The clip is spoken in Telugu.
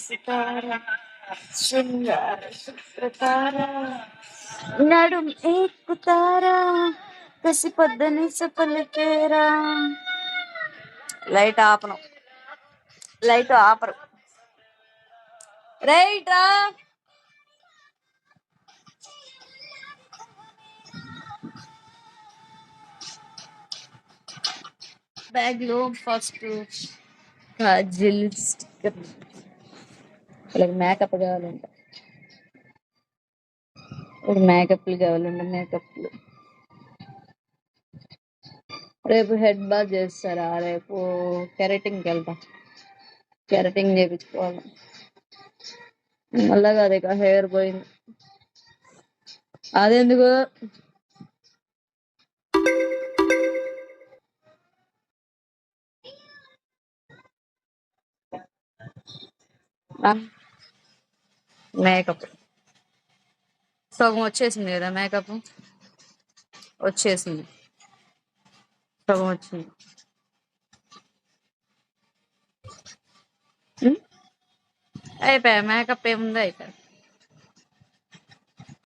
సితార శృంగార శుక్రతార నడుం ఎక్కుతారా కసి పొద్దుని చెప్పలికేరా. లైట్ ఆపను, లైట్ ఆపరు. రైట్ బ్యాగ్ లో ఫస్ట్ కాజల్ స్టిక్కర్. వాళ్ళకి మేకప్ కావాలంట, మేకప్లు కావాలంట. మేకప్లు రేపు హెడ్ బాత్ చేస్తారా? రేపు కెరటింగ్కి వెళ్తా, కెరటింగ్ చేయించుకోవాలి. మళ్ళా కాదు ఇక హెయిర్ పోయింది. అదెందుకు మేకప్ సగం వచ్చేసింది కదా, మేకప్ వచ్చేసింది, సగం వచ్చింది. అయిపోయా మేకప్ ఏముంది, అయిపోయా.